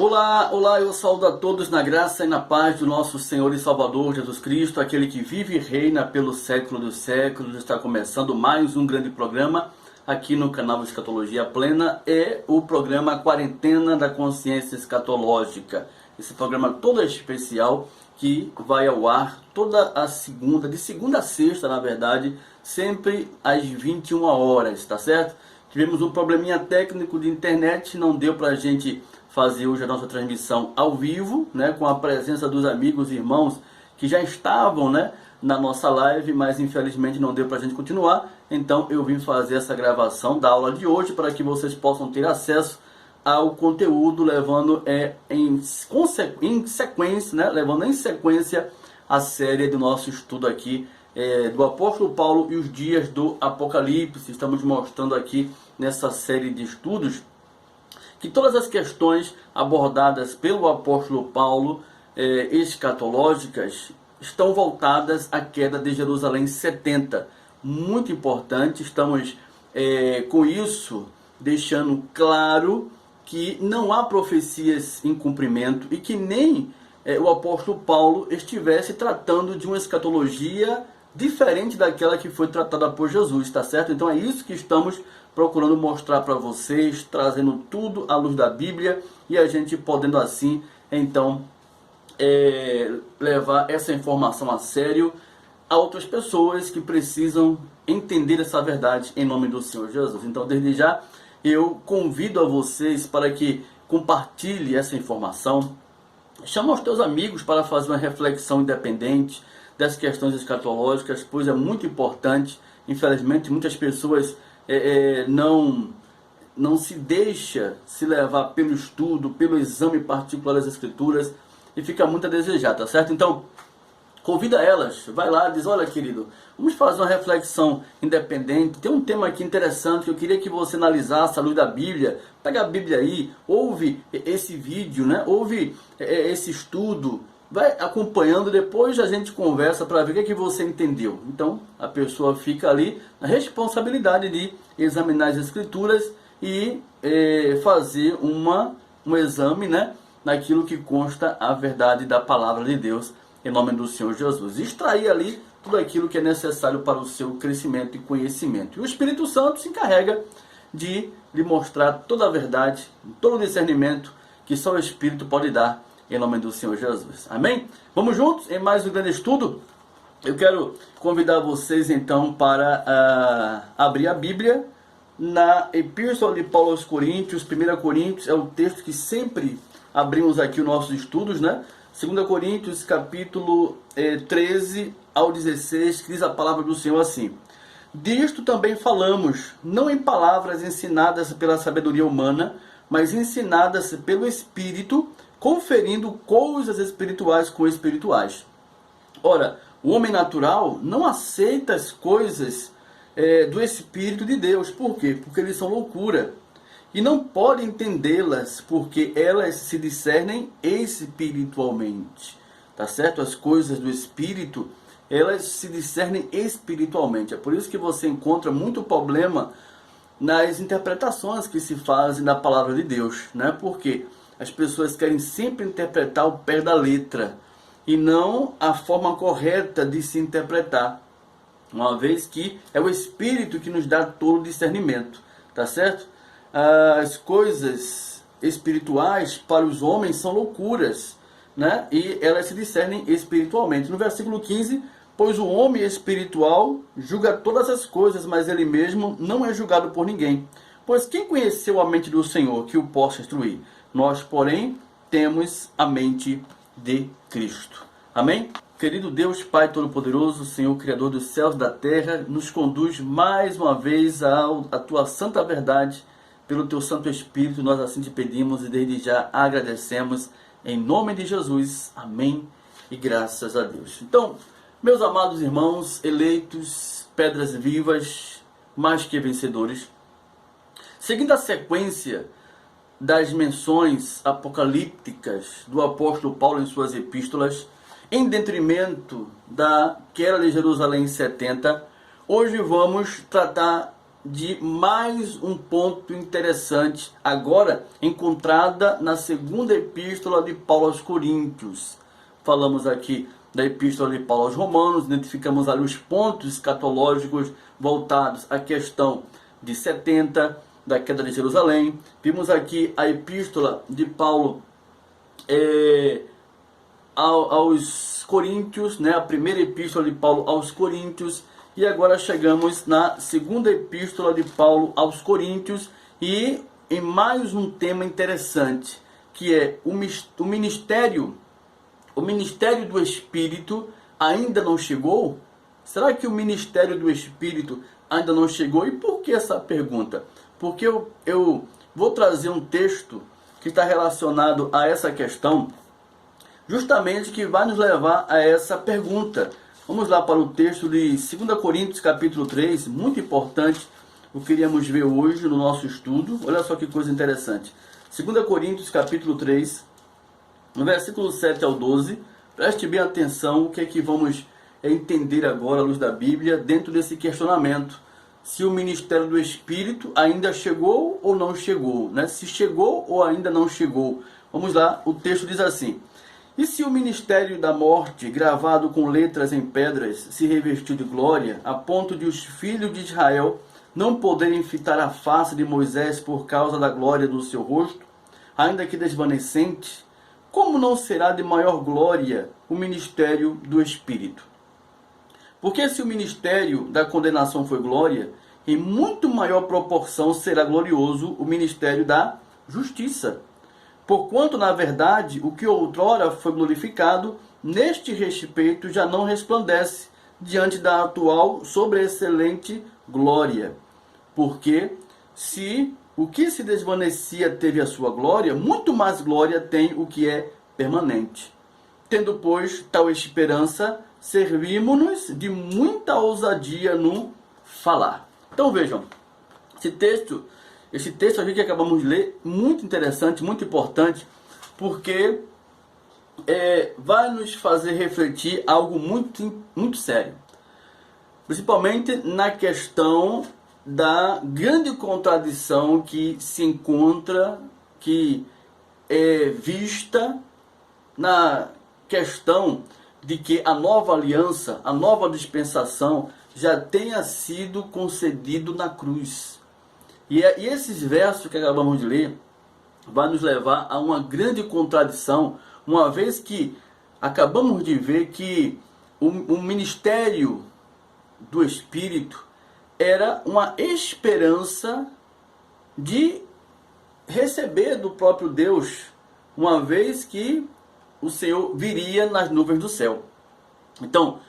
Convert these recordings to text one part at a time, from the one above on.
Olá, olá, eu saúdo a todos na graça e na paz do nosso Senhor e Salvador Jesus Cristo, aquele que vive e reina pelo século dos séculos. Está começando mais um grande programa aqui no canal Escatologia Plena, é o programa Quarentena da Consciência Escatológica. Esse programa todo especial que vai ao ar toda a segunda, de segunda a sexta, na verdade, sempre às 21 horas, tá certo? Tivemos um probleminha técnico de internet, não deu pra gente fazer hoje a nossa transmissão ao vivo, né, com a presença dos amigos e irmãos que já estavam, né, na nossa live, mas infelizmente não deu pra gente continuar. Então eu vim fazer essa gravação da aula de hoje para que vocês possam ter acesso ao conteúdo, levando em sequência, né, levando em sequência a série do nosso estudo aqui do apóstolo Paulo e os dias do Apocalipse. Estamos mostrando aqui nessa série de estudos que todas as questões abordadas pelo apóstolo Paulo, escatológicas, estão voltadas à queda de Jerusalém 70. Muito importante, estamos com isso deixando claro que não há profecias em cumprimento e que nem o apóstolo Paulo estivesse tratando de uma escatologia diferente daquela que foi tratada por Jesus, tá certo? Então é isso que estamos procurando mostrar para vocês, trazendo tudo à luz da Bíblia e a gente podendo assim, então, levar essa informação a sério a outras pessoas que precisam entender essa verdade em nome do Senhor Jesus. Então, desde já, eu convido a vocês para que compartilhe essa informação, chama os teus amigos para fazer uma reflexão independente das questões escatológicas, pois é muito importante. Infelizmente, muitas pessoas não se deixa se levar pelo estudo, pelo exame particular das Escrituras e fica muito a desejar, tá certo? Então, convida elas, vai lá, diz: olha, querido, vamos fazer uma reflexão independente, tem um tema aqui interessante que eu queria que você analisasse à luz da Bíblia. Pega a Bíblia aí, ouve esse vídeo, né? Ouve esse estudo, vai acompanhando, depois a gente conversa para ver o que você entendeu. Então, a pessoa fica ali na responsabilidade de examinar as Escrituras e fazer um exame, né, naquilo que consta a verdade da palavra de Deus, em nome do Senhor Jesus. Extrair ali tudo aquilo que é necessário para o seu crescimento e conhecimento. E o Espírito Santo se encarrega de lhe mostrar toda a verdade, todo o discernimento que só o Espírito pode dar, em nome do Senhor Jesus. Amém? Vamos juntos em mais um grande estudo? Eu quero convidar vocês então para abrir a Bíblia na Epístola de Paulo aos Coríntios. 1 Coríntios é o texto que sempre abrimos aqui os nossos estudos, né? 2 Coríntios capítulo 13 ao 16, que diz a palavra do Senhor assim: disto também falamos, não em palavras ensinadas pela sabedoria humana, mas ensinadas pelo Espírito, conferindo coisas espirituais com espirituais. Ora, o homem natural não aceita as coisas do Espírito de Deus. Por quê? Porque eles são loucura. E não pode entendê-las, porque elas se discernem espiritualmente. Tá certo? As coisas do Espírito, elas se discernem espiritualmente. É por isso que você encontra muito problema nas interpretações que se fazem da palavra de Deus, né? Porque as pessoas querem sempre interpretar o pé da letra e não a forma correta de se interpretar, uma vez que é o Espírito que nos dá todo o discernimento, tá certo? As coisas espirituais para os homens são loucuras, né? E elas se discernem espiritualmente. No versículo 15, pois o homem espiritual julga todas as coisas, mas ele mesmo não é julgado por ninguém. Pois quem conheceu a mente do Senhor que o possa instruir? Nós, porém, temos a mente de Cristo. Amém? Querido Deus, Pai Todo-Poderoso, Senhor Criador dos céus e da terra, nos conduz mais uma vez à Tua santa verdade, pelo Teu Santo Espírito. Nós assim te pedimos e desde já agradecemos, em nome de Jesus. Amém e graças a Deus. Então, meus amados irmãos, eleitos, pedras vivas, mais que vencedores, seguindo a sequência das menções apocalípticas do apóstolo Paulo em suas epístolas, em detrimento da queda de Jerusalém 70, hoje vamos tratar de mais um ponto interessante, agora encontrada na segunda epístola de Paulo aos Coríntios. Falamos aqui da epístola de Paulo aos Romanos, identificamos ali os pontos escatológicos voltados à questão de 70, da queda de Jerusalém. Vimos aqui a epístola de Paulo aos Coríntios, né? A primeira epístola de Paulo aos Coríntios, e agora chegamos na segunda epístola de Paulo aos Coríntios, e em mais um tema interessante, que é o ministério do Espírito ainda não chegou? Será que o ministério do Espírito ainda não chegou? E por que essa pergunta? Porque eu vou trazer um texto que está relacionado a essa questão, justamente que vai nos levar a essa pergunta. Vamos lá para o texto de 2 Coríntios capítulo 3, muito importante, o que queríamos ver hoje no nosso estudo. Olha só que coisa interessante. 2 Coríntios capítulo 3, no versículo 7 ao 12, preste bem atenção o que é que vamos entender agora à luz da Bíblia, dentro desse questionamento, se o ministério do Espírito ainda chegou ou não chegou, né? Se chegou ou ainda não chegou. Vamos lá, o texto diz assim: e se o ministério da morte, gravado com letras em pedras, se revestiu de glória, a ponto de os filhos de Israel não poderem fitar a face de Moisés por causa da glória do seu rosto, ainda que desvanecente, como não será de maior glória o ministério do Espírito? Porque se o ministério da condenação foi glória, em muito maior proporção será glorioso o ministério da justiça. Porquanto, na verdade, o que outrora foi glorificado, neste respeito já não resplandece diante da atual sobreexcelente glória. Porque se o que se desvanecia teve a sua glória, muito mais glória tem o que é permanente. Tendo, pois, tal esperança, servimos-nos de muita ousadia no falar. Então vejam, esse texto aqui que acabamos de ler, muito interessante, muito importante, porque vai nos fazer refletir algo muito sério. Principalmente na questão da grande contradição que se encontra, que é vista na questão de que a nova aliança, a nova dispensação já tenha sido concedido na cruz. E esses versos que acabamos de ler vai nos levar a uma grande contradição, uma vez que acabamos de ver que o ministério do Espírito era uma esperança de receber do próprio Deus, uma vez que o Senhor viria nas nuvens do céu. Então,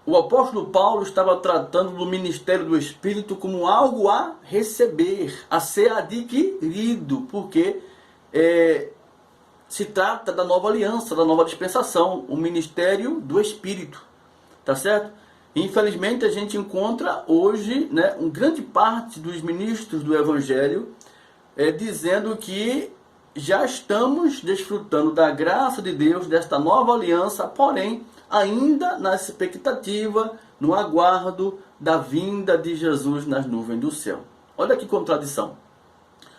o apóstolo Paulo estava tratando do ministério do Espírito como algo a receber, a ser adquirido, porque se trata da nova aliança, da nova dispensação, o ministério do Espírito, tá certo? Infelizmente a gente encontra hoje, né, uma grande parte dos ministros do Evangelho dizendo que já estamos desfrutando da graça de Deus, desta nova aliança, porém ainda na expectativa, no aguardo da vinda de Jesus nas nuvens do céu. Olha que contradição.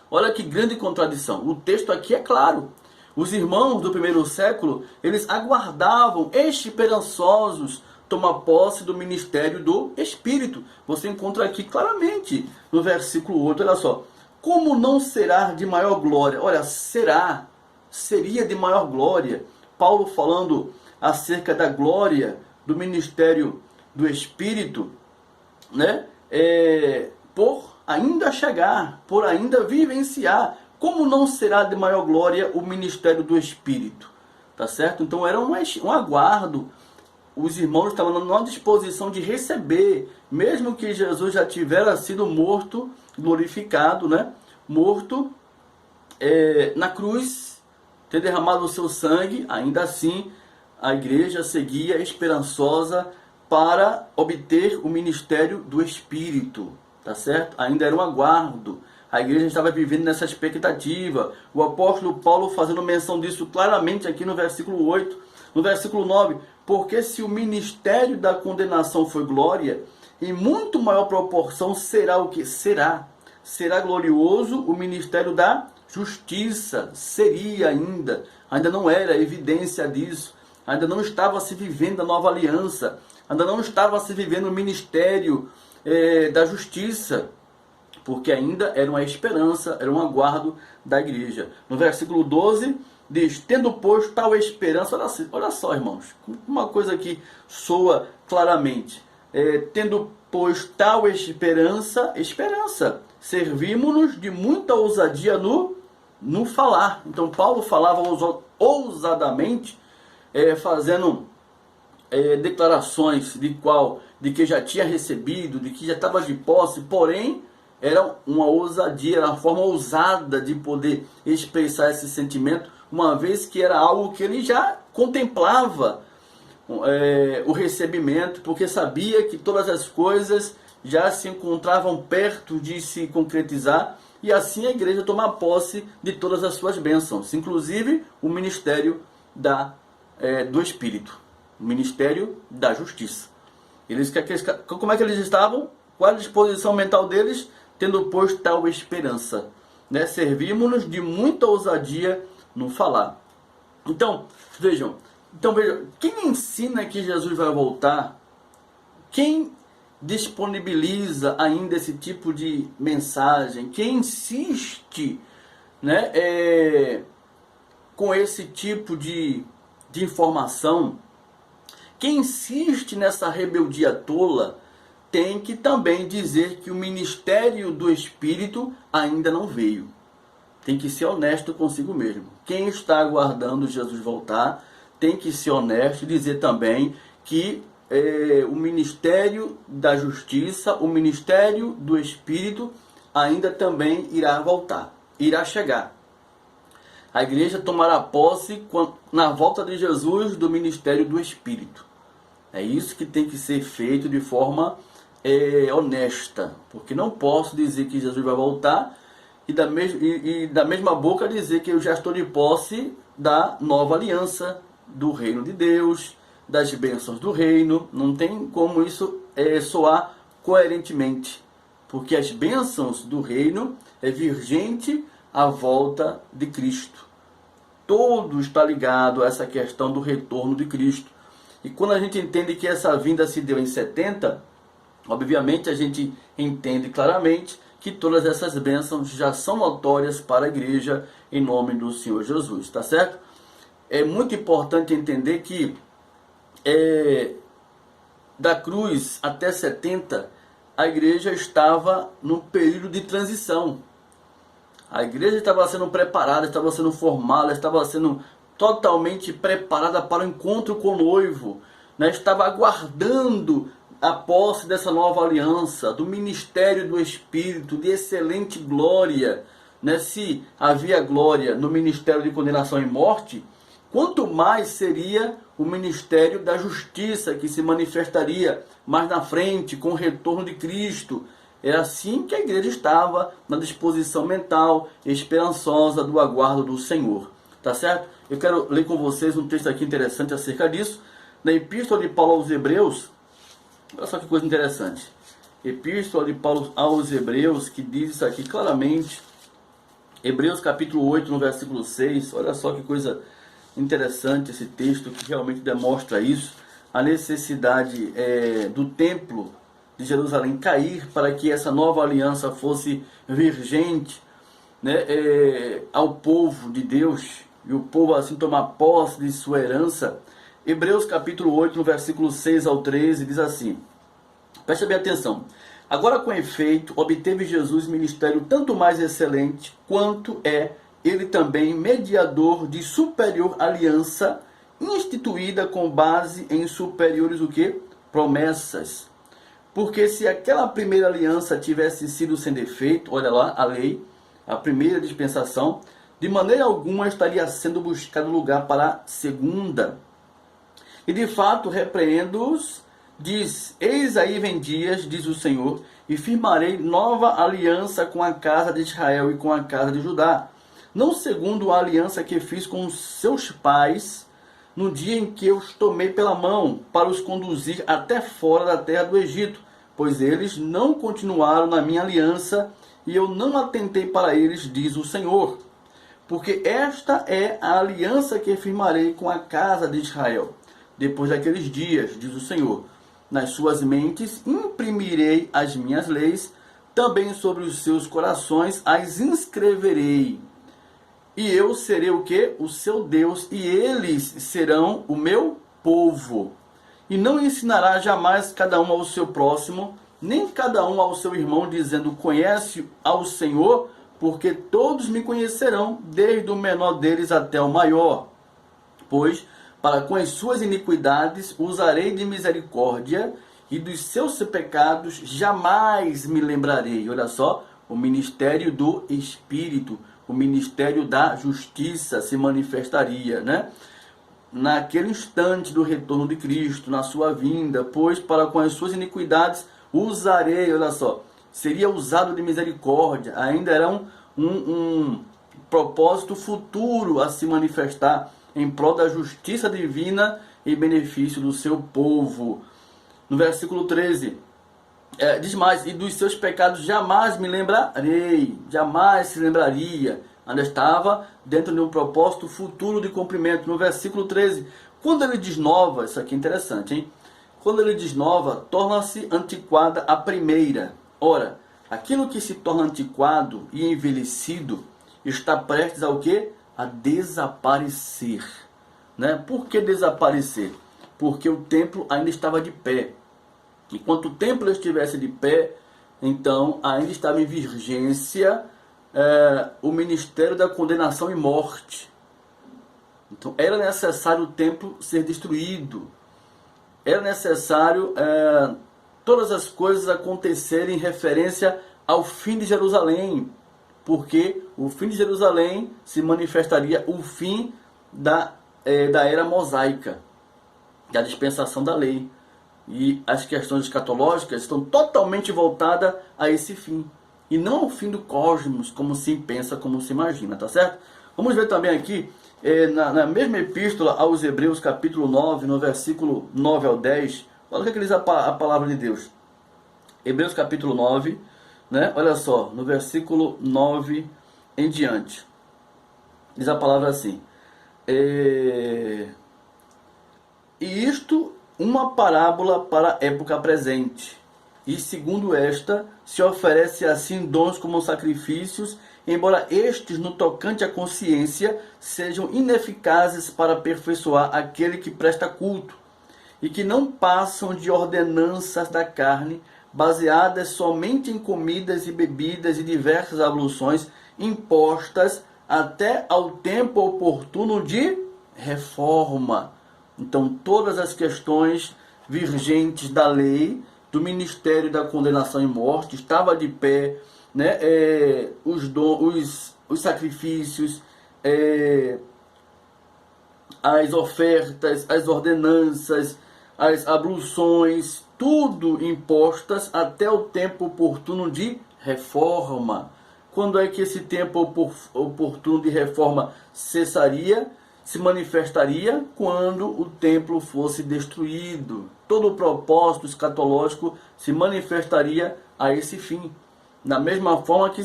Olha que grande contradição. O texto aqui é claro. Os irmãos do primeiro século, eles aguardavam esperançosos tomar posse do ministério do Espírito. Você encontra aqui claramente no versículo 8, olha só. Como não será de maior glória? Olha, seria de maior glória. Paulo falando acerca da glória do ministério do Espírito, né? Por ainda chegar, por ainda vivenciar. Como não será de maior glória o ministério do Espírito? Tá certo? Então era um aguardo. Os irmãos estavam numa disposição de receber, mesmo que Jesus já tivera sido morto, glorificado, né? Morto na cruz, ter derramado o seu sangue, ainda assim a igreja seguia esperançosa para obter o ministério do Espírito, tá certo? Ainda era um aguardo. A igreja estava vivendo nessa expectativa. O apóstolo Paulo fazendo menção disso claramente aqui no versículo 8. No versículo 9, porque se o ministério da condenação foi glória, em muito maior proporção será o que? Será glorioso o ministério da justiça. Seria ainda não era evidência disso, ainda não estava se vivendo a nova aliança, ainda não estava se vivendo o ministério da justiça, porque ainda era uma esperança, era um aguardo da igreja. No versículo 12 diz: tendo posto tal esperança, olha só, irmãos, uma coisa que soa claramente, tendo posto tal esperança, servimos-nos de muita ousadia no falar. Então Paulo falava ousadamente, fazendo declarações de que já tinha recebido, de que já estava de posse, porém era uma ousadia, era uma forma ousada de poder expressar esse sentimento, uma vez que era algo que ele já contemplava o recebimento, porque sabia que todas as coisas já se encontravam perto de se concretizar, e assim a igreja tomar posse de todas as suas bênçãos, inclusive o ministério do Espírito, o ministério da justiça. Como é que eles estavam? Qual a disposição mental deles? Tendo posto tal esperança, né? Servimos-nos de muita ousadia no falar. Então vejam, quem ensina que Jesus vai voltar? Quem disponibiliza ainda esse tipo de mensagem? Quem insiste, né, com esse tipo de informação? Quem insiste nessa rebeldia tola tem que também dizer que o ministério do Espírito ainda não veio. Tem que ser honesto consigo mesmo. Quem está aguardando Jesus voltar tem que ser honesto e dizer também que o ministério da justiça, o ministério do Espírito ainda também irá voltar, irá chegar. A igreja tomará posse na volta de Jesus do ministério do Espírito. É isso que tem que ser feito de forma honesta, porque não posso dizer que Jesus vai voltar e da mesma boca dizer que eu já estou de posse da nova aliança, do reino de Deus, das bênçãos do reino. Não tem como isso soar coerentemente, porque as bênçãos do reino é vigente à volta de Cristo. Todo está ligado a essa questão do retorno de Cristo. E quando a gente entende que essa vinda se deu em 70, obviamente a gente entende claramente que todas essas bênçãos já são notórias para a igreja em nome do Senhor Jesus, tá certo? É muito importante entender que da cruz até 70, a igreja estava num período de transição. A igreja estava sendo preparada, estava sendo formada, estava sendo totalmente preparada para o encontro com o noivo, né? Estava aguardando a posse dessa nova aliança, do ministério do Espírito, de excelente glória, né? Se havia glória no ministério de condenação e morte, quanto mais seria o ministério da justiça, que se manifestaria mais na frente, com o retorno de Cristo. Era assim que a igreja estava, na disposição mental, esperançosa do aguardo do Senhor. Tá certo? Eu quero ler com vocês um texto aqui interessante acerca disso. Na Epístola de Paulo aos Hebreus, olha só que coisa interessante. Epístola de Paulo aos Hebreus, que diz isso aqui claramente. Hebreus capítulo 8, no versículo 6. Olha só que coisa interessante esse texto, que realmente demonstra isso. A necessidade do templo de Jerusalém cair para que essa nova aliança fosse vigente, né, ao povo de Deus, e o povo assim tomar posse de sua herança. Hebreus capítulo 8, no versículo 6 ao 13, diz assim: preste bem atenção. Agora, com efeito, obteve Jesus ministério tanto mais excelente, quanto ele também mediador de superior aliança, instituída com base em superiores o quê? Promessas. Porque se aquela primeira aliança tivesse sido sem defeito, olha lá, a lei, a primeira dispensação, de maneira alguma estaria sendo buscado lugar para a segunda. E de fato repreendo-os, diz: eis aí vem dias, diz o Senhor, e firmarei nova aliança com a casa de Israel e com a casa de Judá, não segundo a aliança que fiz com os seus pais, no dia em que eu os tomei pela mão, para os conduzir até fora da terra do Egito, pois eles não continuaram na minha aliança, e eu não atentei para eles, diz o Senhor. Porque esta é a aliança que firmarei com a casa de Israel. Depois daqueles dias, diz o Senhor, nas suas mentes imprimirei as minhas leis, também sobre os seus corações as inscreverei. E eu serei o quê? O seu Deus, e eles serão o meu povo. E não ensinará jamais cada um ao seu próximo, nem cada um ao seu irmão, dizendo, conhece ao Senhor, porque todos me conhecerão, desde o menor deles até o maior. Pois, para com as suas iniquidades usarei de misericórdia, e dos seus pecados jamais me lembrarei. Olha só, o ministério do Espírito, o ministério da justiça se manifestaria, né? Naquele instante do retorno de Cristo, na sua vinda, pois para com as suas iniquidades usarei, olha só, seria usado de misericórdia, ainda era um propósito futuro a se manifestar em prol da justiça divina em benefício do seu povo. No versículo 13, diz mais, e dos seus pecados jamais me lembrarei, jamais se lembraria. Ainda estava dentro de um propósito futuro de cumprimento. No versículo 13, quando ele diz nova, isso aqui é interessante, hein? Quando ele diz nova, torna-se antiquada a primeira. Ora, aquilo que se torna antiquado e envelhecido está prestes ao quê? A desaparecer. Né? Por que desaparecer? Porque o templo ainda estava de pé. Enquanto o templo estivesse de pé, então ainda estava em vigência o ministério da condenação e morte. Então era necessário o templo ser destruído. Era necessário todas as coisas acontecerem em referência ao fim de Jerusalém. Porque o fim de Jerusalém se manifestaria o fim da era mosaica, da dispensação da lei. E as questões escatológicas estão totalmente voltadas a esse fim. E não ao fim do cosmos, como se pensa, como se imagina, tá certo? Vamos ver também aqui, na mesma epístola aos Hebreus, capítulo 9, no versículo 9 ao 10. Olha o que diz a palavra de Deus. Hebreus capítulo 9, né? Olha só, no versículo 9 em diante. Diz a palavra assim. E isto uma parábola para a época presente. E segundo esta, se oferece assim dons como sacrifícios, embora estes, no tocante à consciência, sejam ineficazes para aperfeiçoar aquele que presta culto, e que não passam de ordenanças da carne, baseadas somente em comidas e bebidas e diversas abluções impostas até ao tempo oportuno de reforma. Então, todas as questões vigentes da lei, do ministério da condenação e morte, estava de pé, né? Os sacrifícios, as ofertas, as ordenanças, as abluções, tudo impostas até o tempo oportuno de reforma. Quando é que esse tempo oportuno de reforma cessaria? Se manifestaria quando o templo fosse destruído. Todo o propósito escatológico se manifestaria a esse fim. Da mesma forma que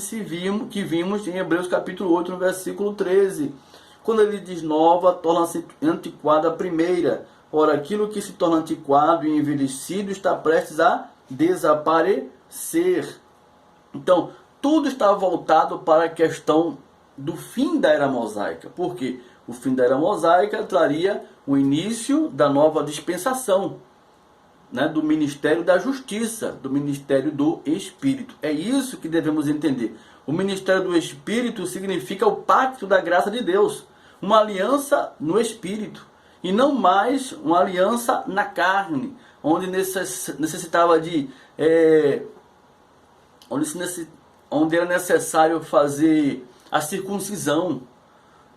vimos em Hebreus capítulo 8, no versículo 13. Quando ele diz nova, torna-se antiquada a primeira. Ora, aquilo que se torna antiquado e envelhecido está prestes a desaparecer. Então, tudo está voltado para a questão do fim da era mosaica. Por quê? O fim da era mosaica traria o início da nova dispensação, né, do ministério da justiça, do ministério do Espírito. É isso que devemos entender. O ministério do Espírito significa o pacto da graça de Deus, uma aliança no Espírito, e não mais uma aliança na carne, onde necessitava de... onde era necessário fazer a circuncisão.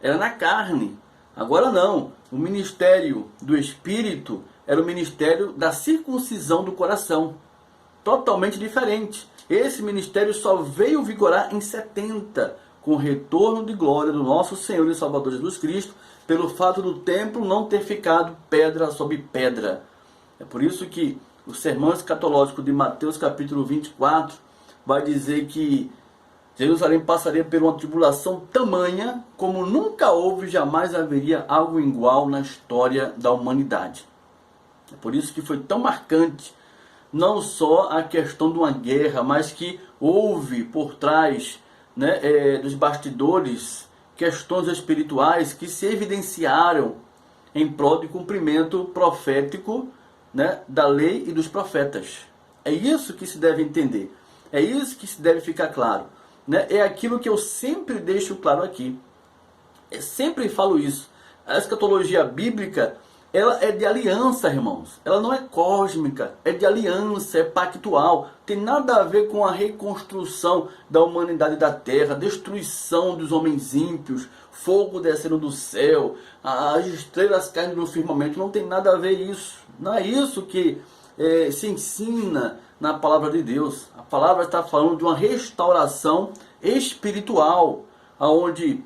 Era na carne. Agora não. O ministério do Espírito era o ministério da circuncisão do coração. Totalmente diferente. Esse ministério só veio vigorar em 70, com o retorno de glória do nosso Senhor e Salvador Jesus Cristo, pelo fato do templo não ter ficado pedra sobre pedra. É por isso que o sermão escatológico de Mateus capítulo 24 vai dizer que Jerusalém passaria por uma tribulação tamanha como nunca houve e jamais haveria algo igual na história da humanidade. É por isso que foi tão marcante não só a questão de uma guerra, mas que houve por trás, né, dos bastidores questões espirituais que se evidenciaram em prol de cumprimento profético, né, da lei e dos profetas. É isso que se deve entender. É isso que se deve ficar claro. Né? É aquilo que eu sempre deixo claro aqui. Eu sempre falo isso. A escatologia bíblica, ela é de aliança, irmãos. Ela não é cósmica, é de aliança, é pactual. Tem nada a ver com a reconstrução da humanidade da terra, destruição dos homens ímpios, fogo descendo do céu, as estrelas caindo no firmamento. Não tem nada a ver isso. Não é isso que se ensina na palavra de Deus. A palavra está falando de uma restauração espiritual, onde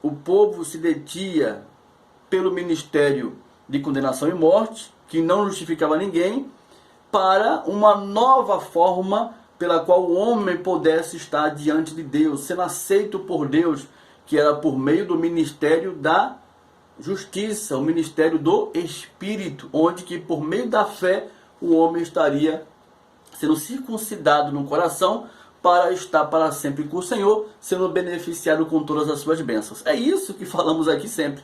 o povo se detinha pelo ministério de condenação e morte, que não justificava ninguém, para uma nova forma pela qual o homem pudesse estar diante de Deus, sendo aceito por Deus, que era por meio do ministério da justiça, o ministério do Espírito, onde que por meio da fé o homem estaria sendo circuncidado no coração para estar para sempre com o Senhor, sendo beneficiado com todas as suas bênçãos. É isso que falamos aqui sempre.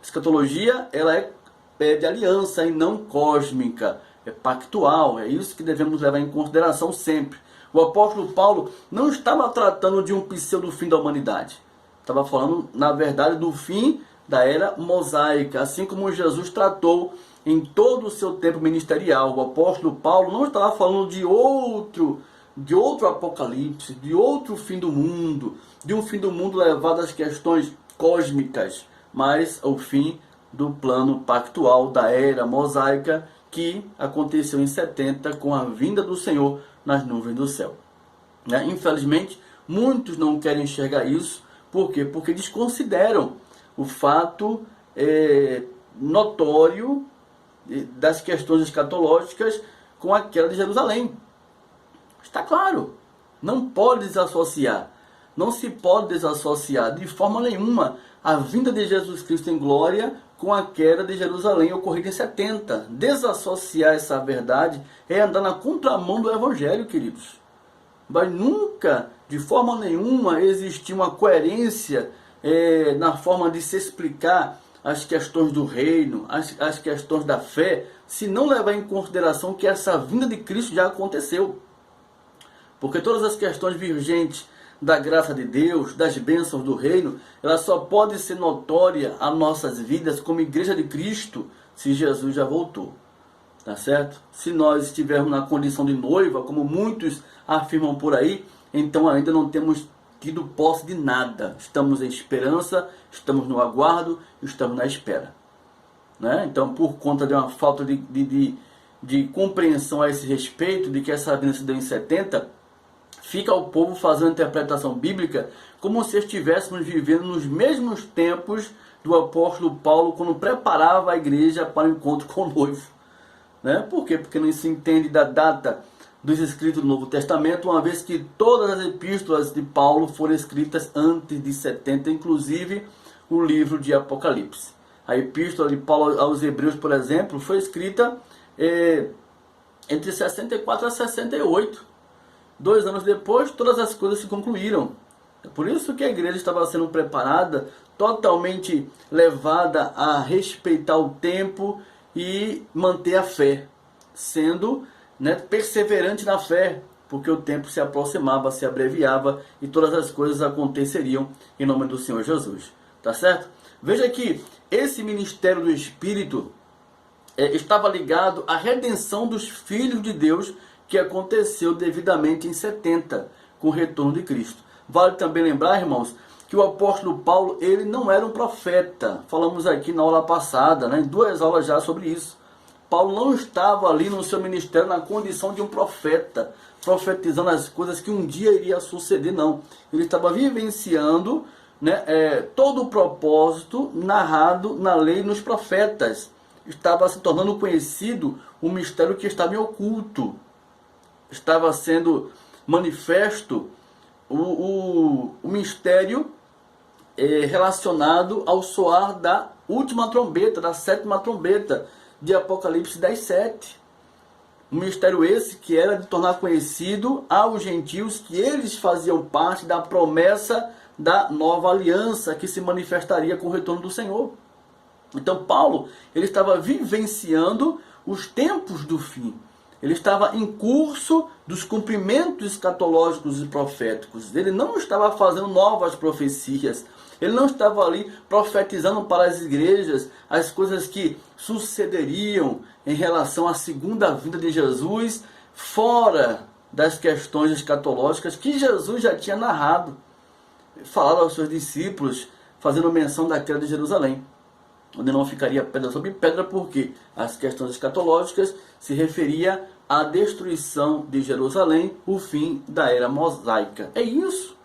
Escatologia, ela é de aliança e não cósmica, é pactual, é isso que devemos levar em consideração sempre. O apóstolo Paulo não estava tratando de um pseudo fim da humanidade, estava falando, na verdade, do fim da era mosaica, assim como Jesus tratou em todo o seu tempo ministerial. O apóstolo Paulo não estava falando de outro apocalipse, de outro fim do mundo, de um fim do mundo levado às questões cósmicas, mas o fim do plano pactual da era mosaica que aconteceu em 70 com a vinda do Senhor nas nuvens do céu. Infelizmente, muitos não querem enxergar isso. Por quê? Porque desconsideram o fato notório das questões escatológicas com aquela de Jerusalém. Está claro, não pode desassociar, não se pode desassociar de forma nenhuma a vinda de Jesus Cristo em glória com a queda de Jerusalém ocorrida em 70. Desassociar essa verdade é andar na contramão do Evangelho, queridos. Mas nunca, de forma nenhuma, existir uma coerência na forma de se explicar as questões do reino, as questões da fé, se não levar em consideração que essa vinda de Cristo já aconteceu. Porque todas as questões vigentes da graça de Deus, das bênçãos do reino, ela só pode ser notória a nossas vidas como igreja de Cristo se Jesus já voltou. Tá certo? Se nós estivermos na condição de noiva, como muitos afirmam por aí, então ainda não temos tido posse de nada. Estamos em esperança, estamos no aguardo, estamos na espera. Né? Então, por conta de uma falta de compreensão a esse respeito, de que essa vinda se deu em 70, fica o povo fazendo interpretação bíblica como se estivéssemos vivendo nos mesmos tempos do apóstolo Paulo, quando preparava a igreja para o encontro com o noivo. Né? Por quê? Porque não se entende da data dos escritos do Novo Testamento, uma vez que todas as epístolas de Paulo foram escritas antes de 70, inclusive o livro de Apocalipse. A epístola de Paulo aos Hebreus, por exemplo, foi escrita entre 64 a 68. 2 anos depois, todas as coisas se concluíram. É por isso que a igreja estava sendo preparada, totalmente levada a respeitar o tempo e manter a fé, sendo perseverante na fé, porque o tempo se aproximava, se abreviava e todas as coisas aconteceriam em nome do Senhor Jesus. Tá certo? Veja que esse ministério do Espírito estava ligado à redenção dos filhos de Deus, que aconteceu devidamente em 70, com o retorno de Cristo. Vale também lembrar, irmãos, que o apóstolo Paulo, ele não era um profeta. Falamos aqui na aula passada, em 2 aulas já sobre isso. Paulo não estava ali no seu ministério na condição de um profeta, profetizando as coisas que um dia iria suceder, não. Ele estava vivenciando todo o propósito narrado na lei e nos profetas. estava se tornando conhecido um mistério que estava em oculto. Estava sendo manifesto o mistério relacionado ao soar da última trombeta, da sétima trombeta de Apocalipse 10:7. Um mistério esse que era de tornar conhecido aos gentios que eles faziam parte da promessa da nova aliança que se manifestaria com o retorno do Senhor. Então Paulo, ele estava vivenciando os tempos do fim. Ele estava em curso dos cumprimentos escatológicos e proféticos. Ele não estava fazendo novas profecias. Ele não estava ali profetizando para as igrejas as coisas que sucederiam em relação à segunda vinda de Jesus, fora das questões escatológicas que Jesus já tinha narrado, falado aos seus discípulos, fazendo menção da queda de Jerusalém, onde não ficaria pedra sobre pedra, porque as questões escatológicas se referia à destruição de Jerusalém, o fim da era mosaica. É isso.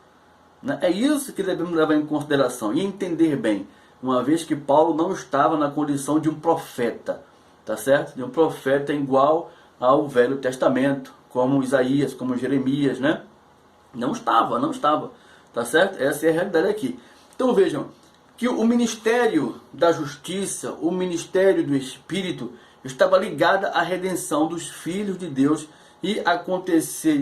É isso que devemos levar em consideração e entender bem, uma vez que Paulo não estava na condição de um profeta, tá certo? De um profeta igual ao Velho Testamento, como Isaías, como Jeremias, né? Não estava, tá certo? Essa é a realidade aqui. Então vejam, que o ministério da justiça, o ministério do Espírito, estava ligado à redenção dos filhos de Deus e aconteceu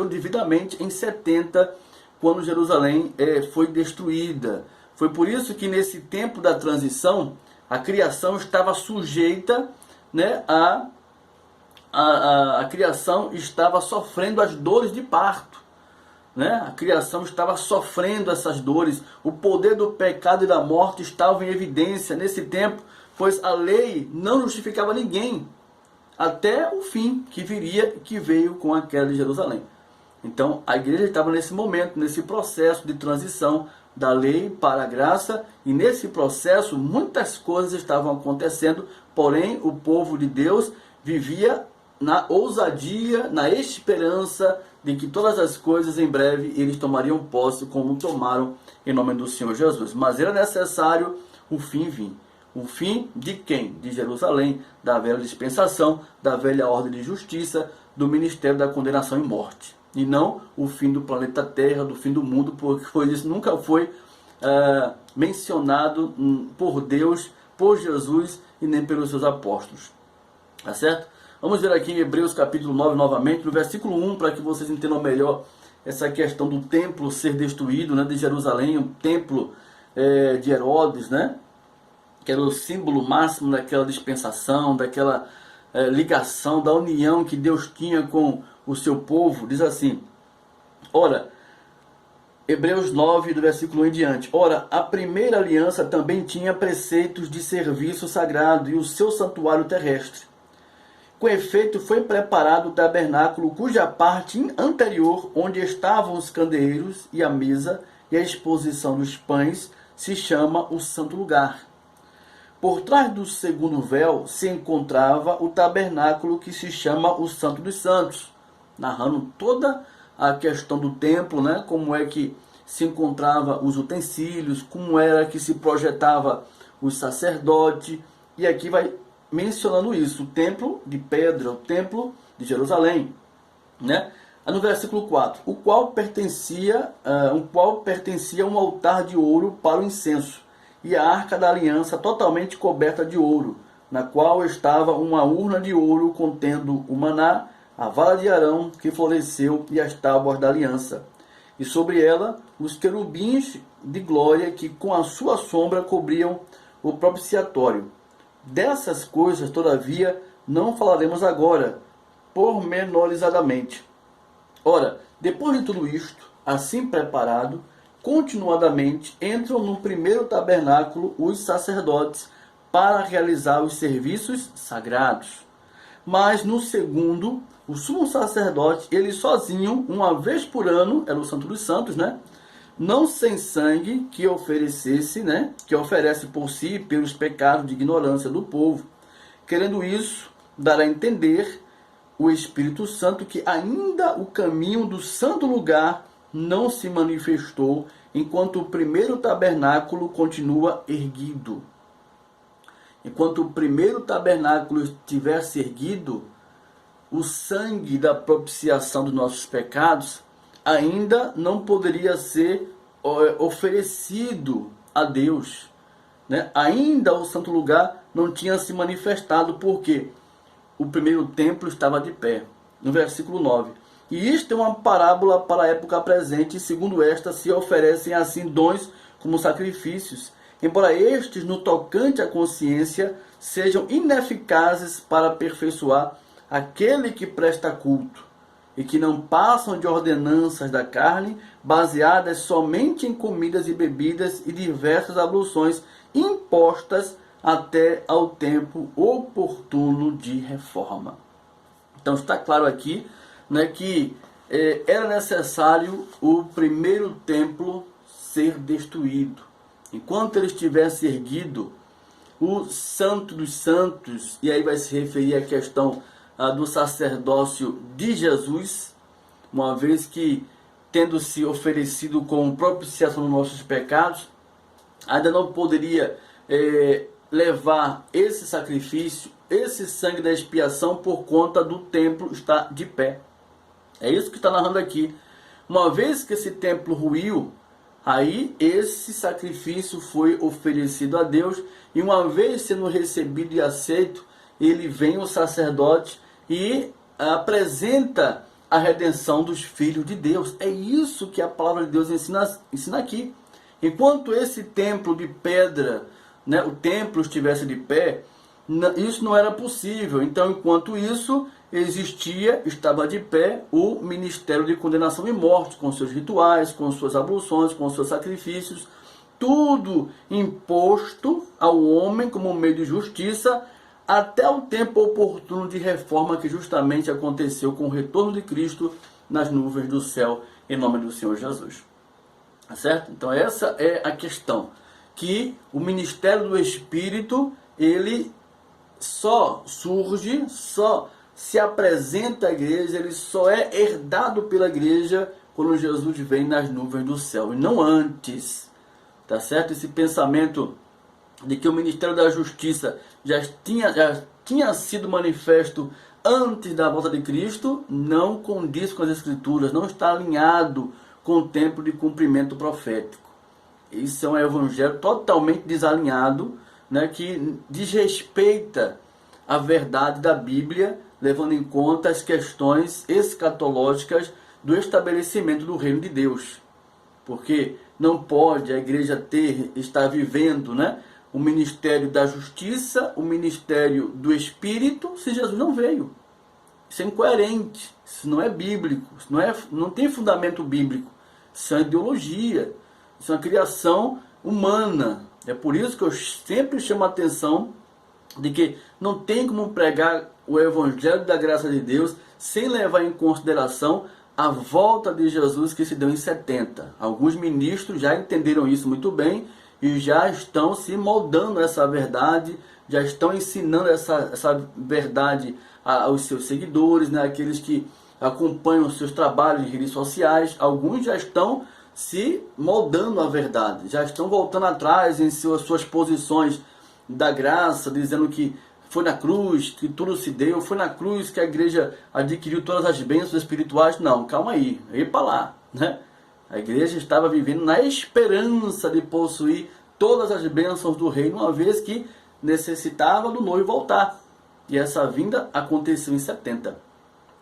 devidamente em 70, quando Jerusalém foi destruída. Foi por isso que nesse tempo da transição, a criação estava sujeita, né, a criação estava sofrendo as dores de parto. Né? A criação estava sofrendo essas dores. O poder do pecado e da morte estava em evidência nesse tempo, pois a lei não justificava ninguém, até o fim que veio com a queda de Jerusalém. Então a igreja estava nesse momento, nesse processo de transição da lei para a graça, e nesse processo muitas coisas estavam acontecendo, porém o povo de Deus vivia na ousadia, na esperança de que todas as coisas em breve eles tomariam posse, como tomaram em nome do Senhor Jesus. Mas era necessário o fim vir. O fim de quem? De Jerusalém, da velha dispensação, da velha ordem de justiça, do ministério da condenação e morte. E não o fim do planeta Terra, do fim do mundo, porque isso nunca foi mencionado por Deus, por Jesus e nem pelos seus apóstolos. Tá certo? Vamos ver aqui em Hebreus capítulo 9 novamente, no versículo 1, para que vocês entendam melhor essa questão do templo ser destruído, né, de Jerusalém, o templo de Herodes, né, que era o símbolo máximo daquela dispensação, daquela ligação, da união que Deus tinha com o seu povo. Diz assim, ora, Hebreus 9, do versículo 1 em diante, ora, a primeira aliança também tinha preceitos de serviço sagrado e o seu santuário terrestre. Com efeito, foi preparado o tabernáculo, cuja parte anterior, onde estavam os candeeiros e a mesa e a exposição dos pães, se chama o Santo Lugar. Por trás do segundo véu se encontrava o tabernáculo, que se chama o Santo dos Santos, narrando toda a questão do templo, né? Como é que se encontrava os utensílios, como era que se projetava o sacerdote, e aqui vai mencionando isso, o templo de pedra, o templo de Jerusalém, né? No versículo 4, o qual pertencia um altar de ouro para o incenso, e a arca da aliança totalmente coberta de ouro, na qual estava uma urna de ouro contendo o maná, a vara de Arão que floresceu e as tábuas da aliança, e sobre ela os querubins de glória que com a sua sombra cobriam o propiciatório. Dessas coisas, todavia, não falaremos agora, pormenorizadamente. Ora, depois de tudo isto, assim preparado, continuadamente entram no primeiro tabernáculo os sacerdotes para realizar os serviços sagrados. Mas no segundo, o sumo sacerdote, ele sozinho, uma vez por ano, era o Santo dos Santos, né? Não sem sangue, que oferecesse, né? Que oferece por si pelos pecados de ignorância do povo. Querendo isso, dar a entender o Espírito Santo que ainda o caminho do santo lugar não se manifestou, enquanto o primeiro tabernáculo continua erguido. enquanto o primeiro tabernáculo estivesse erguido, o sangue da propiciação dos nossos pecados ainda não poderia ser oferecido a Deus, né? Ainda o santo lugar não tinha se manifestado, porque o primeiro templo estava de pé. No versículo 9. E isto é uma parábola para a época presente, e segundo esta se oferecem assim dons como sacrifícios, embora estes, no tocante à consciência, sejam ineficazes para aperfeiçoar aquele que presta culto, e que não passam de ordenanças da carne, baseadas somente em comidas e bebidas e diversas abluções impostas até ao tempo oportuno de reforma. Então está claro aqui, né, que era necessário o primeiro templo ser destruído. Enquanto ele estivesse erguido, o Santo dos Santos, e aí vai se referir à questão do sacerdócio de Jesus, uma vez que, tendo se oferecido como propiciação dos nossos pecados, ainda não poderia levar esse sacrifício, esse sangue da expiação, por conta do templo estar de pé. É isso que está narrando aqui. Uma vez que esse templo ruiu, aí esse sacrifício foi oferecido a Deus, e uma vez sendo recebido e aceito, ele vem o sacerdote e apresenta a redenção dos filhos de Deus. É isso que a palavra de Deus ensina aqui. Enquanto esse templo de pedra, né, o templo estivesse de pé, isso não era possível. Então, enquanto isso existia, estava de pé o ministério de condenação e morte, com seus rituais, com suas abluções, com seus sacrifícios, tudo imposto ao homem como meio de justiça, até o tempo oportuno de reforma, que justamente aconteceu com o retorno de Cristo nas nuvens do céu, em nome do Senhor Jesus. Tá certo? Então essa é a questão, que o ministério do Espírito, ele só surge, só se apresenta à igreja, ele só é herdado pela igreja quando Jesus vem nas nuvens do céu, e não antes. Tá certo? Esse pensamento de que o ministério da justiça já tinha sido manifesto antes da volta de Cristo, não condiz com as Escrituras, não está alinhado com o tempo de cumprimento profético. Isso é um evangelho totalmente desalinhado, né, que desrespeita a verdade da Bíblia, levando em conta as questões escatológicas do estabelecimento do reino de Deus. Porque não pode a igreja estar vivendo, né, o ministério da justiça, o ministério do Espírito, se Jesus não veio. Isso é incoerente, isso não é bíblico, isso não tem fundamento bíblico. Isso é uma ideologia, isso é uma criação humana. É por isso que eu sempre chamo a atenção de que não tem como pregar o Evangelho da graça de Deus sem levar em consideração a volta de Jesus, que se deu em 70. Alguns ministros já entenderam isso muito bem e já estão se moldando essa verdade, já estão ensinando essa verdade aos seus seguidores, né? Aqueles que acompanham os seus trabalhos em redes sociais. Alguns já estão se moldando a verdade, já estão voltando atrás em suas posições da graça, dizendo que foi na cruz que tudo se deu, foi na cruz que a igreja adquiriu todas as bênçãos espirituais. Não, calma aí, para lá, né? A igreja estava vivendo na esperança de possuir todas as bênçãos do reino, uma vez que necessitava do noivo voltar. E essa vinda aconteceu em 70,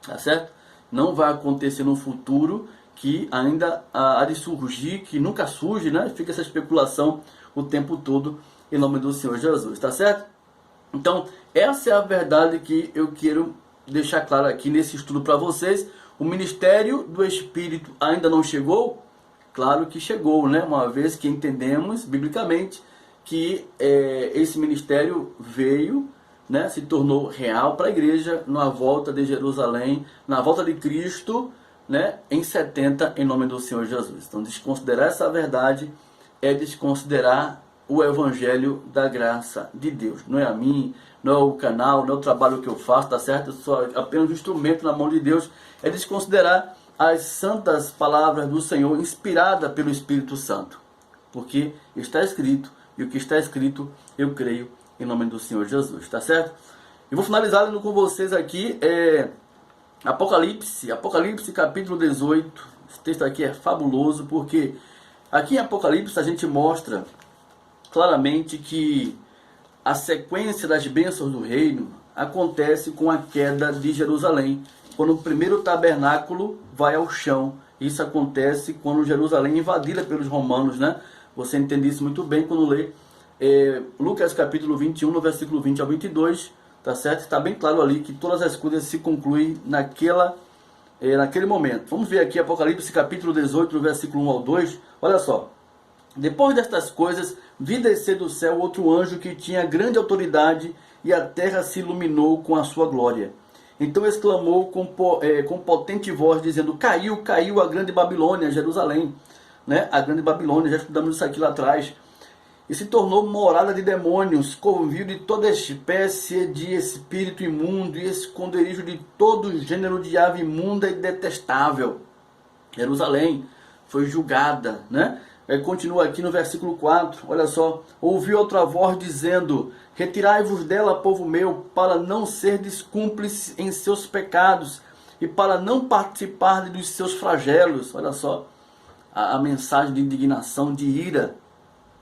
tá certo? Não vai acontecer no futuro, que ainda há de surgir, que nunca surge, né? Fica essa especulação o tempo todo, em nome do Senhor Jesus, tá certo? Então, essa é a verdade que eu quero deixar claro aqui nesse estudo para vocês. O ministério do Espírito ainda não chegou? Claro que chegou, né? Uma vez que entendemos, biblicamente, que esse ministério veio, né? Se tornou real para a igreja na volta de Jerusalém, na volta de Cristo, né? Em 70, em nome do Senhor Jesus. Então, desconsiderar essa verdade é desconsiderar o Evangelho da graça de Deus. Não é a mim, não é o canal, não é o trabalho que eu faço, tá certo? Eu sou apenas um instrumento na mão de Deus. É desconsiderar as santas palavras do Senhor, inspirada pelo Espírito Santo. Porque está escrito, e o que está escrito, eu creio em nome do Senhor Jesus, tá certo? E vou finalizar lendo com vocês aqui Apocalipse capítulo 18. Esse texto aqui é fabuloso, porque aqui em Apocalipse a gente mostra claramente que a sequência das bênçãos do reino acontece com a queda de Jerusalém, quando o primeiro tabernáculo vai ao chão. Isso acontece quando Jerusalém é invadida pelos romanos, né? Você entende isso muito bem quando lê Lucas capítulo 21, no versículo 20 ao 22, tá certo? Está bem claro ali que todas as coisas se concluem naquele momento. Vamos ver aqui Apocalipse capítulo 18, no versículo 1 ao 2. Olha só. Depois destas coisas, vi descer do céu outro anjo que tinha grande autoridade, e a terra se iluminou com a sua glória. Então exclamou com potente voz, dizendo: caiu, caiu a grande Babilônia, Jerusalém, né? A grande Babilônia, já estudamos isso aqui lá atrás, e se tornou morada de demônios, covil de toda espécie de espírito imundo, e esconderijo de todo gênero de ave imunda e detestável. Jerusalém foi julgada, né? Continua aqui no versículo 4, olha só. Ouvi outra voz dizendo: retirai-vos dela, povo meu, para não serdes cúmplices em seus pecados, e para não participar dos seus flagelos. Olha só, a mensagem de indignação, de ira.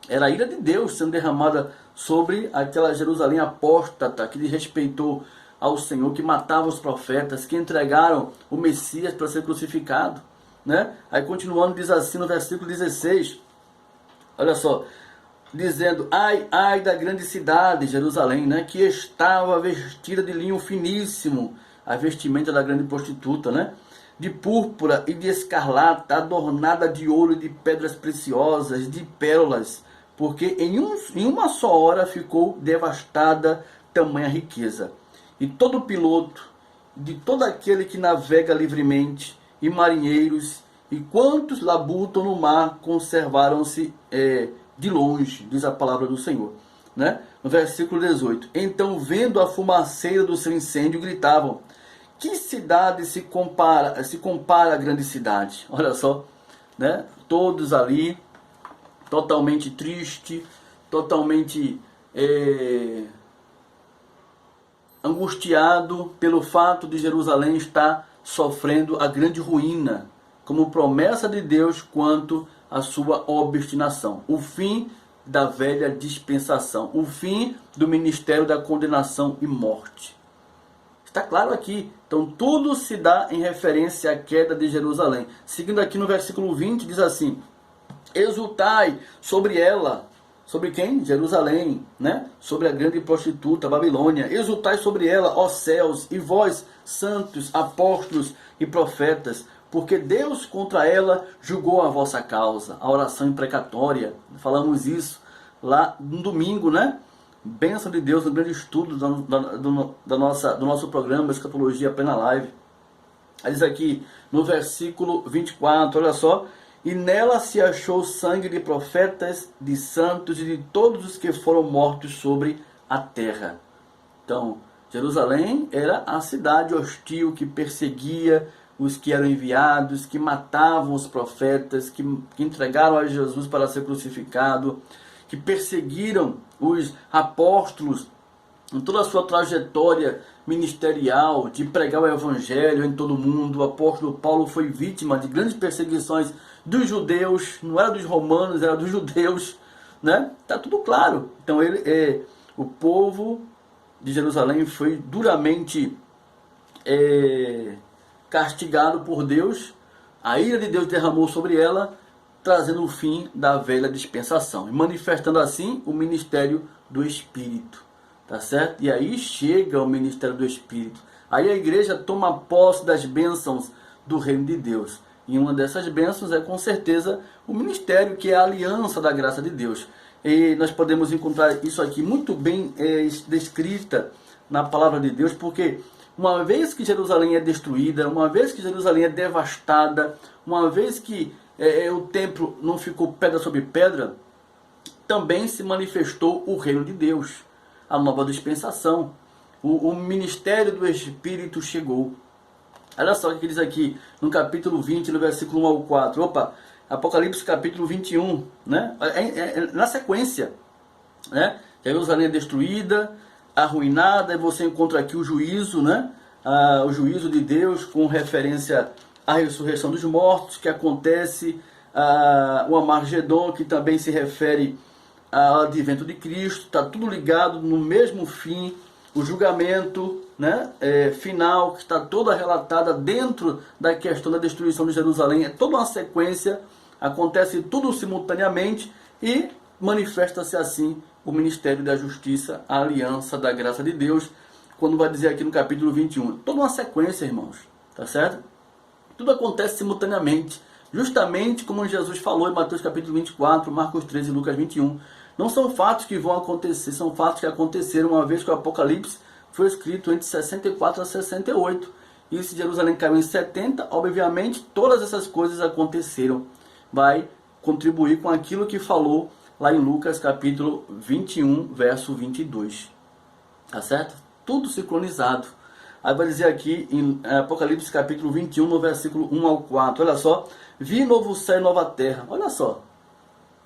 Era a ira de Deus sendo derramada sobre aquela Jerusalém apóstata, que desrespeitou ao Senhor, que matava os profetas, que entregaram o Messias para ser crucificado, né? Aí continuando, diz assim no versículo 16, olha só, dizendo: ai, ai da grande cidade, Jerusalém, né? Que estava vestida de linho finíssimo, a vestimenta da grande prostituta, né? De púrpura e de escarlata, adornada de ouro e de pedras preciosas, de pérolas, porque em uma só hora ficou devastada tamanha riqueza. E todo piloto, de todo aquele que navega livremente, e marinheiros, e quantos labutam no mar, conservaram-se de longe, diz a palavra do Senhor, né? No versículo 18, então, vendo a fumaceira do seu incêndio, gritavam: que cidade se compara à grande cidade? Olha só, né? Todos ali, totalmente triste, totalmente angustiado pelo fato de Jerusalém estar sofrendo a grande ruína, como promessa de Deus quanto à sua obstinação. O fim da velha dispensação, o fim do ministério da condenação e morte. Está claro aqui. Então tudo se dá em referência à queda de Jerusalém. Seguindo aqui no versículo 20, diz assim: exultai sobre ela. Sobre quem? Jerusalém, né? Sobre a grande prostituta, Babilônia. Exultai sobre ela, ó céus, e vós, santos, apóstolos e profetas, porque Deus contra ela julgou a vossa causa. A oração imprecatória. Falamos isso lá no domingo, né? Bênção de Deus no grande estudo do nosso programa Escatologia Plena Live. Aí diz aqui no versículo 24, olha só: e nela se achou sangue de profetas, de santos e de todos os que foram mortos sobre a terra. Então, Jerusalém era a cidade hostil que perseguia os que eram enviados, que matavam os profetas, que entregaram a Jesus para ser crucificado, que perseguiram os apóstolos em toda a sua trajetória ministerial de pregar o evangelho em todo o mundo. O apóstolo Paulo foi vítima de grandes perseguições dos judeus, não era dos romanos, era dos judeus, né? Tá tudo claro. Então o povo de Jerusalém foi duramente castigado por Deus. A ira de Deus derramou sobre ela, trazendo o fim da velha dispensação e manifestando assim o ministério do Espírito, tá certo? E aí chega o ministério do Espírito. Aí a igreja toma posse das bênçãos do reino de Deus. E uma dessas bênçãos é com certeza o ministério, que é a aliança da graça de Deus. E nós podemos encontrar isso aqui muito bem descrita na palavra de Deus, porque uma vez que Jerusalém é destruída, uma vez que Jerusalém é devastada, uma vez que o templo não ficou pedra sobre pedra, também se manifestou o reino de Deus, a nova dispensação. O ministério do Espírito chegou. Olha só o que diz aqui no capítulo 20, no versículo 1 ao 4. Opa, Apocalipse capítulo 21, né? Na sequência, né? Jerusalém é destruída, arruinada, e você encontra aqui o juízo, né? O juízo de Deus com referência à ressurreição dos mortos, que acontece, o Amargedon, que também se refere ao advento de Cristo, está tudo ligado no mesmo fim, o julgamento, né, final, que está toda relatada dentro da questão da destruição de Jerusalém, é toda uma sequência, acontece tudo simultaneamente e manifesta-se assim o ministério da justiça, a aliança da graça de Deus, quando vai dizer aqui no capítulo 21. Toda uma sequência, irmãos, tá certo? Tudo acontece simultaneamente, justamente como Jesus falou em Mateus capítulo 24, Marcos 13 e Lucas 21. Não são fatos que vão acontecer, são fatos que aconteceram uma vez que o Apocalipse foi escrito entre 64 a 68. E se Jerusalém caiu em 70, obviamente todas essas coisas aconteceram. Vai contribuir com aquilo que falou lá em Lucas capítulo 21, verso 22. Tá certo? Tudo sincronizado. Aí vai dizer aqui em Apocalipse capítulo 21, no versículo 1 ao 4. Olha só. Vi novo céu e nova terra. Olha só.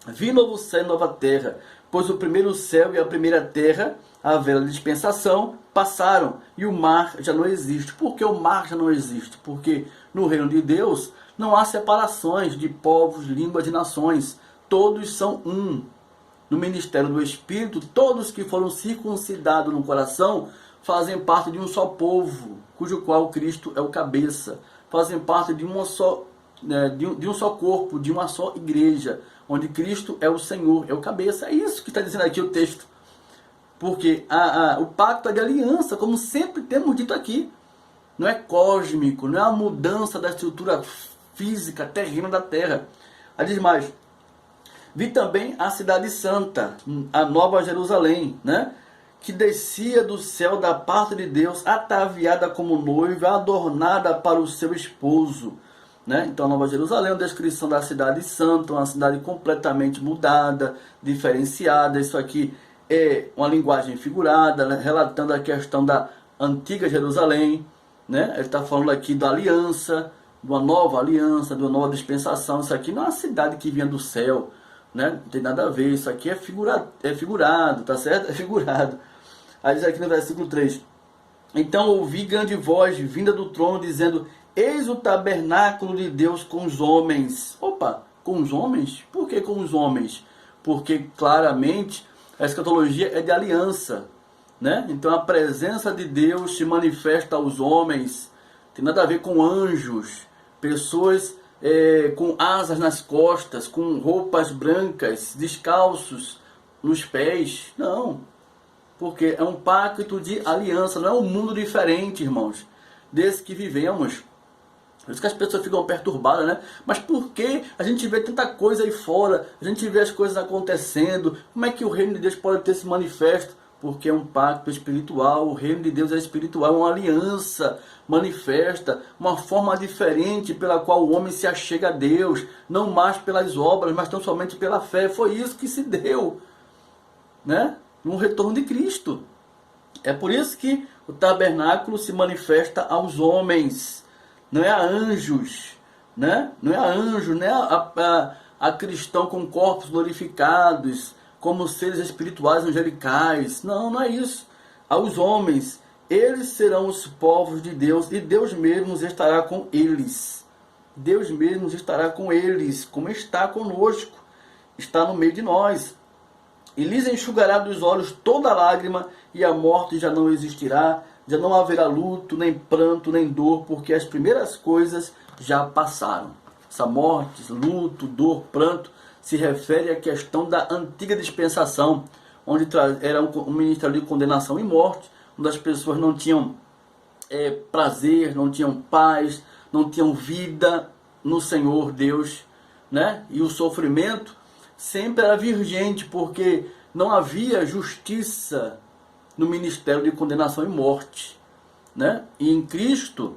Vi novo céu e nova terra. Pois o primeiro céu e a primeira terra, a velha dispensação, passaram. E o mar já não existe. Por que o mar já não existe? Porque no reino de Deus não há separações de povos, línguas e nações. Todos são um. No ministério do Espírito, todos que foram circuncidados no coração fazem parte de um só povo, cujo qual Cristo é o cabeça. Fazem parte de uma só, de um só corpo, de uma só igreja, onde Cristo é o Senhor, é o cabeça. É isso que está dizendo aqui o texto. Porque o pacto é de aliança, como sempre temos dito aqui. Não é cósmico, não é a mudança da estrutura física, terrena da terra. Aí diz mais: vi também a cidade santa, a nova Jerusalém, né? Que descia do céu da parte de Deus, ataviada como noiva, adornada para o seu esposo. Né? Então, a Nova Jerusalém é uma descrição da cidade santa, uma cidade completamente mudada, diferenciada. Isso aqui é uma linguagem figurada, né? Relatando a questão da antiga Jerusalém. Né? Ele está falando aqui da aliança, de uma nova aliança, de uma nova dispensação. Isso aqui não é uma cidade que vinha do céu. Né? Não tem nada a ver, isso aqui é figurado, tá certo? É figurado. Aí diz aqui no versículo 3: então ouvi grande voz vinda do trono dizendo: eis o tabernáculo de Deus com os homens. Opa, com os homens? Por que com os homens? Porque claramente a escatologia é de aliança, né? Então a presença de Deus se manifesta aos homens. Tem nada a ver com anjos, pessoas com asas nas costas, com roupas brancas, descalços nos pés. Não, porque é um pacto de aliança, não é um mundo diferente, irmãos, desse que vivemos. Por isso que as pessoas ficam perturbadas, né? Mas por que a gente vê tanta coisa aí fora, a gente vê as coisas acontecendo, como é que o reino de Deus pode ter esse manifesto? Porque é um pacto espiritual, o reino de Deus é espiritual, é uma aliança manifesta, uma forma diferente pela qual o homem se achega a Deus, não mais pelas obras, mas tão somente pela fé. Foi isso que se deu, né? No retorno de Cristo. É por isso que o tabernáculo se manifesta aos homens, não é a anjos, né? Não é a anjo, não é a cristão com corpos glorificados, como seres espirituais angelicais. Não, não é isso. Aos homens, eles serão os povos de Deus e Deus mesmo estará com eles. Deus mesmo estará com eles, como está conosco, está no meio de nós. E lhes enxugará dos olhos toda lágrima, e a morte já não existirá, já não haverá luto, nem pranto, nem dor, porque as primeiras coisas já passaram. Essa morte, luto, dor, pranto, se refere à questão da antiga dispensação, onde era um ministério de condenação e morte, onde as pessoas não tinham prazer, não tinham paz, não tinham vida no Senhor Deus, né? E o sofrimento sempre era vigente, porque não havia justiça no ministério de condenação e morte, né? E em Cristo,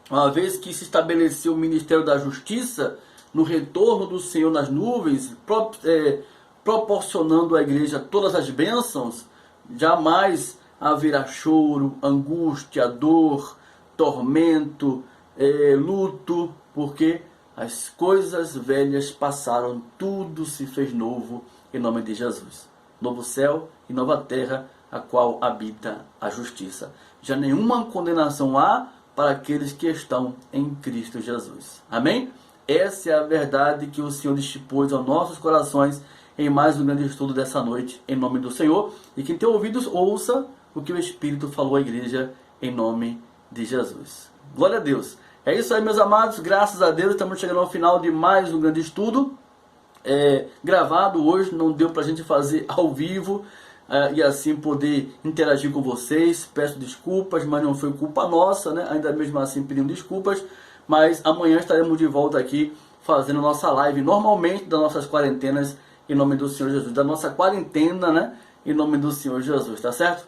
uma vez que se estabeleceu o ministério da justiça, no retorno do Senhor nas nuvens, proporcionando à igreja todas as bênçãos, jamais haverá choro, angústia, dor, tormento, luto, porque as coisas velhas passaram, tudo se fez novo em nome de Jesus. novo céu e nova terra, a qual habita a justiça. Já nenhuma condenação há para aqueles que estão em Cristo Jesus. Amém? Essa é a verdade que o Senhor dispôs aos nossos corações em mais um grande estudo dessa noite, em nome do Senhor. E quem tem ouvidos, ouça o que o Espírito falou à igreja, em nome de Jesus. Glória a Deus. É isso aí, meus amados. Graças a Deus, estamos chegando ao final de mais um grande estudo. Gravado hoje, não deu para a gente fazer ao vivo. E assim poder interagir com vocês. Peço desculpas, mas não foi culpa nossa, né? Ainda mesmo assim pedindo desculpas. Mas amanhã estaremos de volta aqui fazendo nossa live normalmente das nossas quarentenas em nome do Senhor Jesus. Da nossa quarentena, né? Em nome do Senhor Jesus, tá certo?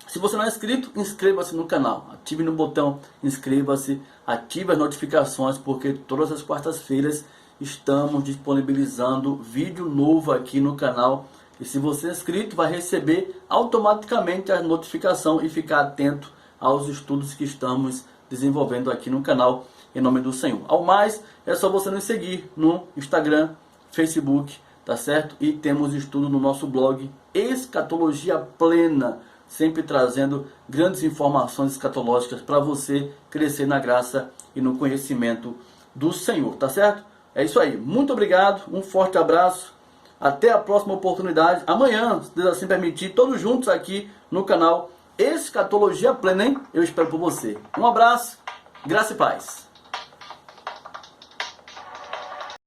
Se você não é inscrito, inscreva-se no canal. Ative no botão inscreva-se, ative as notificações, porque todas as quartas-feiras estamos disponibilizando vídeo novo aqui no canal. E se você é inscrito, vai receber automaticamente a notificação e ficar atento aos estudos que estamos desenvolvendo aqui no canal, em nome do Senhor. Ao mais, é só você nos seguir no Instagram, Facebook, tá certo? E temos estudo no nosso blog Escatologia Plena, sempre trazendo grandes informações escatológicas para você crescer na graça e no conhecimento do Senhor, tá certo? É isso aí. Muito obrigado, um forte abraço. Até a próxima oportunidade. Amanhã, se Deus assim permitir, todos juntos aqui no canal Escatologia Plena, hein? Eu espero por você. Um abraço, graça e paz.